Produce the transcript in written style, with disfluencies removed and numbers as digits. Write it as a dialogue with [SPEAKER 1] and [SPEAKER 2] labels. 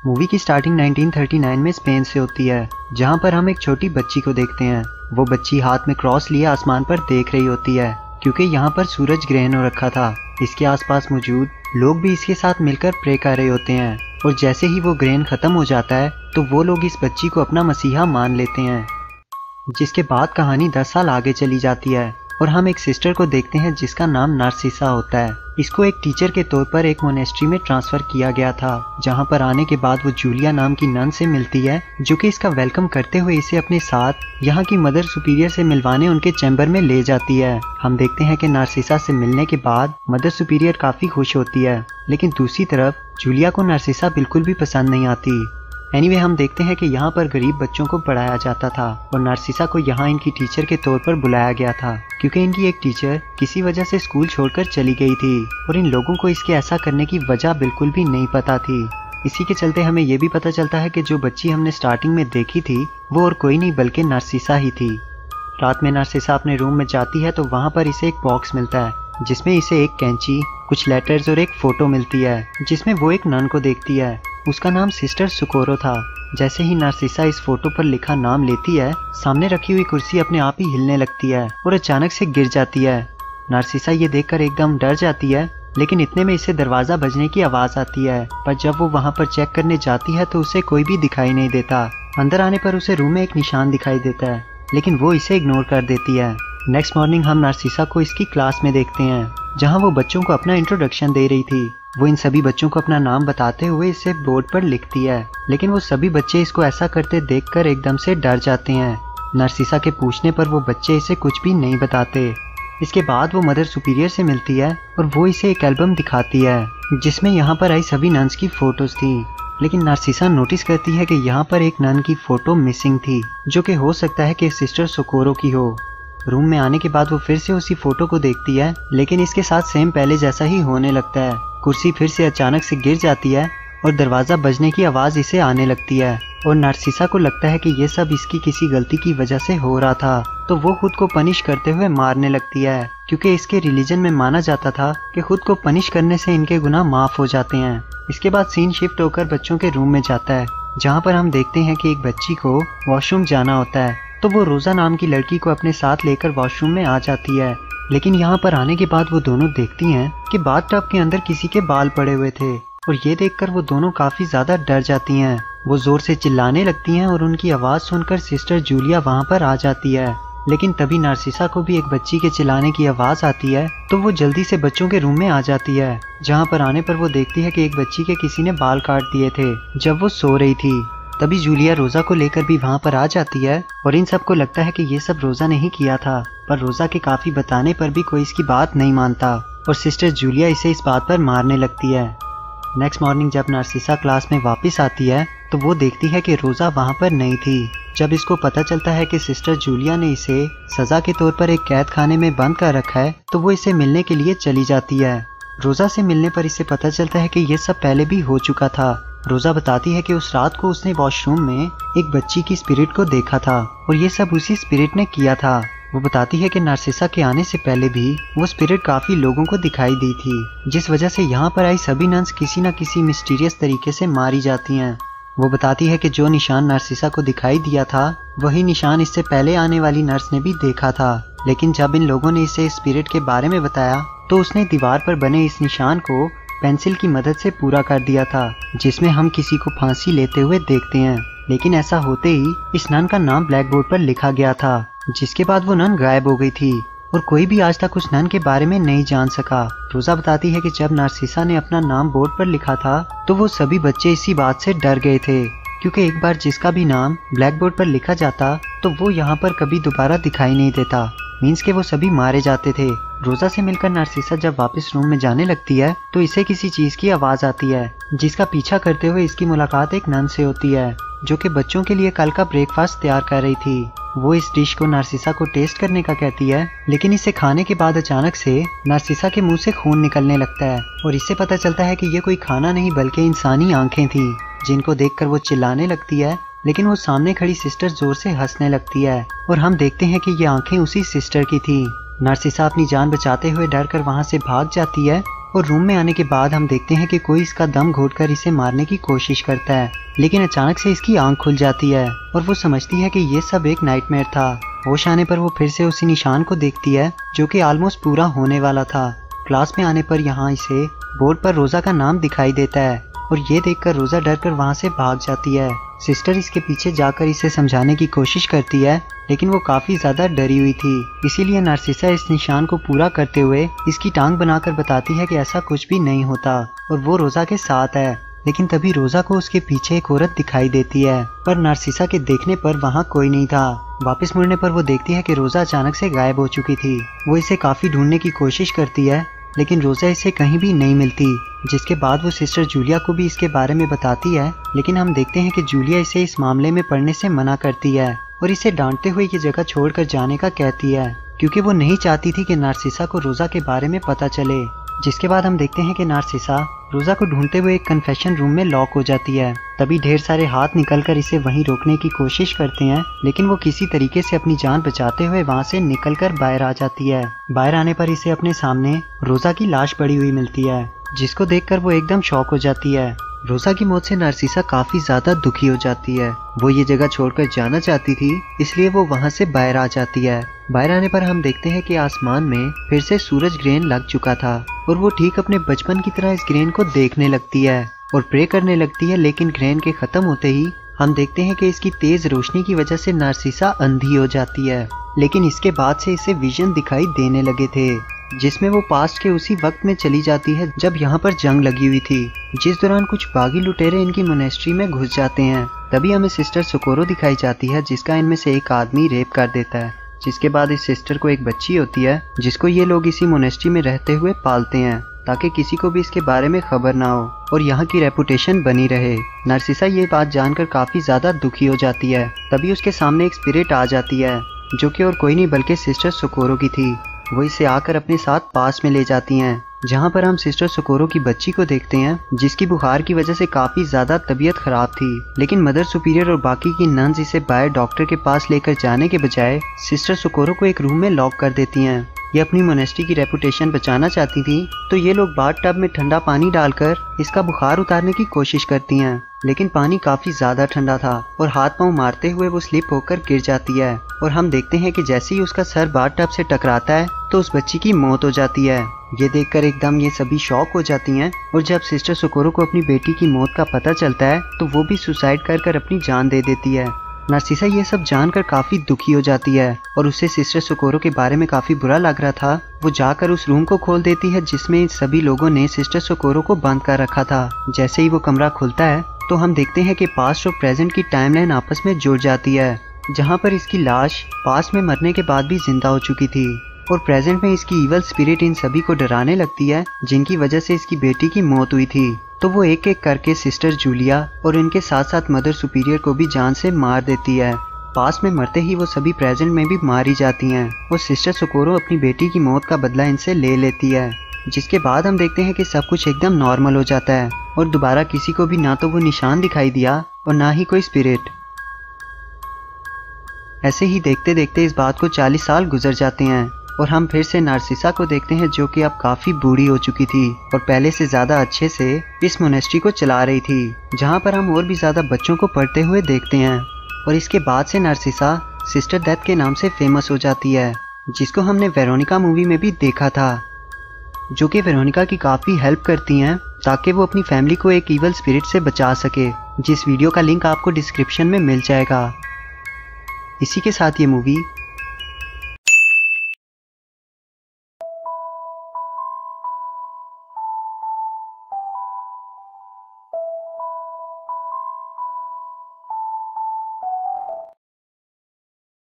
[SPEAKER 1] Movie की starting 1939 में Spain से होती है, जहां पर हम एक छोटी बच्ची को देखते हैं। वो बच्ची हाथ में क्रॉस लिए आसमान पर देख रही होती है, क्योंकि यहाँ पर सूरज ग्रहण हो रखा था। इसके आसपास मौजूद लोग भी इसके साथ मिलकर प्रे कर रहे होते हैं, और जैसे ही वो ग्रहण खत्म हो जाता है तो वो लोग इस बच्ची को अपना मसीहा मान लेते हैं। जिसके बाद कहानी 10 साल आगे चली जाती है और हम एक सिस्टर को देखते हैं जिसका नाम नार्सिसा होता है। इसको एक टीचर के तौर पर एक मोनेस्ट्री में ट्रांसफर किया गया था, जहां पर आने के बाद वो जूलिया नाम की नन से मिलती है, जो कि इसका वेलकम करते हुए इसे अपने साथ यहाँ की मदर सुपीरियर से मिलवाने उनके चैम्बर में ले जाती है। हम देखते हैं कि नार्सिसा से मिलने के बाद मदर सुपीरियर काफी खुश होती है, लेकिन दूसरी तरफ जूलिया को नार्सिसा बिल्कुल भी पसंद नहीं आती। एनीवे हम देखते हैं कि यहाँ पर गरीब बच्चों को पढ़ाया जाता था और नार्सिसा को यहाँ इनकी टीचर के तौर पर बुलाया गया था, क्योंकि इनकी एक टीचर किसी वजह से स्कूल छोड़कर चली गई थी और इन लोगों को इसके ऐसा करने की वजह बिल्कुल भी नहीं पता थी। इसी के चलते हमें यह भी पता चलता है कि जो बच्ची हमने स्टार्टिंग में देखी थी वो और कोई नहीं बल्कि नार्सिसा ही थी। रात में नार्सिसा अपने रूम में जाती है तो वहाँ पर इसे एक बॉक्स मिलता है, जिसमें इसे एक कैंची, कुछ लेटर्स और एक फोटो मिलती है, जिसमें वो एक नन को देखती है। उसका नाम सिस्टर सुकोरो था। जैसे ही नार्सिसा इस फोटो पर लिखा नाम लेती है, सामने रखी हुई कुर्सी अपने आप ही हिलने लगती है और अचानक से गिर जाती है। नार्सिसा ये देखकर एकदम डर जाती है, लेकिन इतने में इसे दरवाजा बजने की आवाज आती है। पर जब वो वहाँ पर चेक करने जाती है तो उसे कोई भी दिखाई नहीं देता। अंदर आने पर उसे रूम में एक निशान दिखाई देता है, लेकिन वो इसे इग्नोर कर देती है। नेक्स्ट मॉर्निंग हम नार्सिसा को इसकी क्लास में देखते हैं, जहाँ वो बच्चों को अपना इंट्रोडक्शन दे रही थी। वो इन सभी बच्चों को अपना नाम बताते हुए इसे बोर्ड पर लिखती है, लेकिन वो सभी बच्चे इसको ऐसा करते देखकर एकदम से डर जाते हैं। नार्सिसा के पूछने पर वो बच्चे इसे कुछ भी नहीं बताते। इसके बाद वो मदर सुपीरियर से मिलती है और वो इसे एक एल्बम दिखाती है, जिसमें यहाँ पर आई सभी नन्स की फोटोज थी। लेकिन नार्सिसा नोटिस करती है कि यहाँ पर एक नन की फोटो मिसिंग थी, जो कि हो सकता है कि सिस्टर सोकोरो की हो। रूम में आने के बाद वो फिर से उसी फोटो को देखती है, लेकिन इसके साथ सेम पहले जैसा ही होने लगता है। कुर्सी फिर से अचानक से गिर जाती है और दरवाजा बजने की आवाज इसे आने लगती है, और नार्सिसा को लगता है कि ये सब इसकी किसी गलती की वजह से हो रहा था, तो वो खुद को पनिश करते हुए मारने लगती है, क्योंकि इसके रिलीजन में माना जाता था कि खुद को पनिश करने से इनके गुनाह माफ हो जाते हैं। इसके बाद सीन शिफ्ट होकर बच्चों के रूम में जाता है, जहाँ पर हम देखते हैं कि एक बच्ची को वॉशरूम जाना होता है, तो वो रोजा नाम की लड़की को अपने साथ लेकर वॉशरूम में आ जाती है। लेकिन यहाँ पर आने के बाद वो दोनों देखती हैं कि बाथटब के अंदर किसी के बाल पड़े हुए थे, और ये देखकर वो दोनों काफी ज्यादा डर जाती हैं। वो जोर से चिल्लाने लगती हैं और उनकी आवाज सुनकर सिस्टर जूलिया वहाँ पर आ जाती है। लेकिन तभी नार्सिसा को भी एक बच्ची के चिल्लाने की आवाज आती है, तो वो जल्दी से बच्चों के रूम में आ जाती है, जहाँ पर आने पर वो देखती है कि एक बच्ची के किसी ने बाल काट दिए थे जब वो सो रही थी। तभी जूलिया रोजा को लेकर भी वहाँ पर आ जाती है, और इन सबको लगता है कि ये सब रोजा ने ही किया था, पर रोजा के काफी बताने पर भी कोई इसकी बात नहीं मानता, और सिस्टर जूलिया इसे इस बात पर मारने लगती है। नेक्स्ट मॉर्निंग जब नार्सिसा क्लास में वापस आती है तो वो देखती है कि रोजा वहाँ पर नहीं थी। जब इसको पता चलता है कि सिस्टर जूलिया ने इसे सजा के तौर पर एक कैद खाने में बंद कर रखा है, तो वो इसे मिलने के लिए चली जाती है। रोजा से मिलने पर इसे पता चलता है कि ये सब पहले भी हो चुका था। रोजा बताती है कि उस रात को उसने वॉशरूम में एक बच्ची की स्पिरिट को देखा था, और ये सब उसी स्पिरिट ने किया था। वो बताती है कि नार्सिसा के आने से पहले भी वो स्पिरिट काफी लोगों को दिखाई दी थी, जिस वजह से यहाँ पर आई सभी नन्स किसी न किसी मिस्टीरियस तरीके से मारी जाती हैं। वो बताती है कि जो निशान नार्सिसा को दिखाई दिया था वही निशान इससे पहले आने वाली नर्स ने भी देखा था, लेकिन जब इन लोगों ने इसे स्पिरिट के बारे में बताया तो उसने दीवार पर बने इस निशान को पेंसिल की मदद से पूरा कर दिया था, जिसमें हम किसी को फांसी लेते हुए देखते हैं। लेकिन ऐसा होते ही इस नन का नाम ब्लैक बोर्ड पर लिखा गया था, जिसके बाद वो नन गायब हो गई थी और कोई भी आज तक उस नन के बारे में नहीं जान सका। रोजा बताती है कि जब नार्सिसा ने अपना नाम बोर्ड पर लिखा था तो वो सभी बच्चे इसी बात से डर गए थे, क्योंकि एक बार जिसका भी नाम ब्लैक बोर्ड पर लिखा जाता तो वो यहाँ पर कभी दोबारा दिखाई नहीं देता, मीन्स के वो सभी मारे जाते थे। रोजा से मिलकर नार्सिसा जब वापस रूम में जाने लगती है तो इसे किसी चीज की आवाज आती है, जिसका पीछा करते हुए इसकी मुलाकात एक नन से होती है, जो कि बच्चों के लिए कल का ब्रेकफास्ट तैयार कर रही थी। वो इस डिश को नार्सिसा को टेस्ट करने का कहती है, लेकिन इसे खाने के बाद अचानक से नार्सिसा के मुंह से खून निकलने लगता है, और इससे पता चलता है कि ये कोई खाना नहीं बल्कि इंसानी आंखें थी, जिनको देखकर वो चिल्लाने लगती है। लेकिन वो सामने खड़ी सिस्टर जोर से हंसने लगती है, और हम देखते हैं कि ये आंखें उसी सिस्टर की थी। नार्सिसा अपनी जान बचाते हुए डर कर वहाँ से भाग जाती है और रूम में आने के बाद हम देखते हैं कि कोई इसका दम घोटकर इसे मारने की कोशिश करता है, लेकिन अचानक से इसकी आंख खुल जाती है और वो समझती है कि ये सब एक नाइटमेयर था। होश आने पर वो फिर से उसी निशान को देखती है जो कि ऑलमोस्ट पूरा होने वाला था। क्लास में आने पर यहाँ इसे बोर्ड पर रोजा का नाम दिखाई देता है और ये देखकर रोजा डरकर वहाँ से भाग जाती है। सिस्टर इसके पीछे जाकर इसे समझाने की कोशिश करती है, लेकिन वो काफी ज्यादा डरी हुई थी। इसीलिए नार्सिसा इस निशान को पूरा करते हुए इसकी टांग बनाकर बताती है कि ऐसा कुछ भी नहीं होता और वो रोजा के साथ है। लेकिन तभी रोजा को उसके पीछे एक औरत दिखाई देती है, पर नार्सिसा के देखने पर वहाँ कोई नहीं था। वापस मुड़ने पर वो देखती है कि रोजा अचानक से गायब हो चुकी थी। वो इसे काफी ढूंढने की कोशिश करती है, लेकिन रोजा इसे कहीं भी नहीं मिलती, जिसके बाद वो सिस्टर जूलिया को भी इसके बारे में बताती है। लेकिन हम देखते हैं कि जूलिया इसे इस मामले में पढ़ने से मना करती है और इसे डांटते हुए ये जगह छोड़कर जाने का कहती है, क्योंकि वो नहीं चाहती थी कि नार्सिसा को रोजा के बारे में पता चले। जिसके बाद हम देखते हैं कि नार्सिसा रोजा को ढूंढते हुए एक कन्फेशन रूम में लॉक हो जाती है। तभी ढेर सारे हाथ निकलकर इसे वहीं रोकने की कोशिश करते हैं, लेकिन वो किसी तरीके से अपनी जान बचाते हुए वहाँ से निकलकर बाहर आ जाती है। बाहर आने पर इसे अपने सामने रोजा की लाश पड़ी हुई मिलती है, जिसको देखकर वो एकदम शॉक हो जाती है। रोजा की मौत से नार्सिसा काफी ज्यादा दुखी हो जाती है। वो ये जगह छोड़कर जाना चाहती थी, इसलिए वो वहाँ से बाहर आ जाती है। बाहर आने पर हम देखते हैं कि आसमान में फिर से सूरज ग्रहण लग चुका था और वो ठीक अपने बचपन की तरह इस ग्रहण को देखने लगती है और प्रे करने लगती है। लेकिन ग्रहण के खत्म होते ही हम देखते हैं कि इसकी तेज रोशनी की वजह से नार्सिसा अंधी हो जाती है। लेकिन इसके बाद से इसे विजन दिखाई देने लगे थे, जिसमें वो पास्ट के उसी वक्त में चली जाती है जब यहाँ पर जंग लगी हुई थी, जिस दौरान कुछ बागी लुटेरे इनकी मोनेस्ट्री में घुस जाते हैं। तभी हमें सिस्टर सोकोरो दिखाई जाती है, जिसका इनमें से एक आदमी रेप कर देता है। जिसके बाद इस सिस्टर को एक बच्ची होती है, जिसको ये लोग इसी मोनेस्ट्री में रहते हुए पालते हैं, ताकि किसी को भी इसके बारे में खबर ना हो और यहाँ की रेपुटेशन बनी रहे। नार्सिसा ये बात जानकर काफी ज्यादा दुखी हो जाती है। तभी उसके सामने एक स्पिरिट आ जाती है, जो कि और कोई नहीं बल्कि सिस्टर सोकोरो की थी। वो इसे आकर अपने साथ पास में ले जाती हैं, जहाँ पर हम सिस्टर सोकोरो की बच्ची को देखते हैं, जिसकी बुखार की वजह से काफी ज्यादा तबीयत खराब थी। लेकिन मदर सुपीरियर और बाकी की नन्स इसे बाहर डॉक्टर के पास लेकर जाने के बजाय सिस्टर सोकोरो को एक रूम में लॉक कर देती हैं। ये अपनी मोनेस्ट्री की रेपुटेशन बचाना चाहती थी, तो ये लोग बाथ टब में ठंडा पानी डालकर इसका बुखार उतारने की कोशिश करती हैं। लेकिन पानी काफी ज्यादा ठंडा था और हाथ पांव मारते हुए वो स्लिप होकर गिर जाती है और हम देखते हैं कि जैसे ही उसका सर बाथ टब से टकराता है तो उस बच्ची की मौत हो जाती है। ये देखकर एकदम ये सभी शॉक हो जाती हैं और जब सिस्टर सोकोरो को अपनी बेटी की मौत का पता चलता है तो वो भी सुसाइड कर अपनी जान दे देती है। नार्सिसा ये सब जानकर काफी दुखी हो जाती है और उसे सिस्टर सोकोरो के बारे में काफी बुरा लग रहा था। वो जाकर उस रूम को खोल देती है जिसमें सभी लोगों ने सिस्टर सोकोरो को बंद कर रखा था। जैसे ही वो कमरा खुलता है तो हम देखते हैं कि पास्ट और प्रेजेंट की टाइमलाइन आपस में जुड़ जाती है, जहाँ पर इसकी लाश पास्ट में मरने के बाद भी जिंदा हो चुकी थी और प्रेजेंट में इसकी इवल स्पिरिट इन सभी को डराने लगती है, जिनकी वजह से इसकी बेटी की मौत हुई थी। तो वो एक एक करके सिस्टर जूलिया और इनके साथ साथ मदर सुपीरियर को भी जान से मार देती है। पास में मरते ही वो सभी प्रेजेंट में भी मारी जाती हैं और सिस्टर सोकोरो अपनी बेटी की मौत का बदला इनसे ले लेती है। जिसके बाद हम देखते हैं कि सब कुछ एकदम नॉर्मल हो जाता है और दोबारा किसी को भी ना तो वो निशान दिखाई दिया और ना ही कोई स्पिरिट। ऐसे ही देखते देखते इस बात को 40 साल गुजर जाते हैं और हम फिर से नार्सिसा को देखते हैं, जो कि अब काफी बूढ़ी हो चुकी थी और पहले से ज्यादा अच्छे से इस मोनेस्ट्री को चला रही थी, जहाँ पर हम और भी ज्यादा बच्चों को पढ़ते हुए देखते हैं। और इसके बाद से नार्सिसा सिस्टर डेथ के नाम से फेमस हो जाती है, जिसको हमने वेरोनिका मूवी में भी देखा था, जो कि वेरोनिका की काफी हेल्प करती हैं ताकि वो अपनी फैमिली को एक इवल स्पिरिट से बचा सके, जिस वीडियो का लिंक आपको डिस्क्रिप्शन में मिल जाएगा। इसी के साथ ये मूवी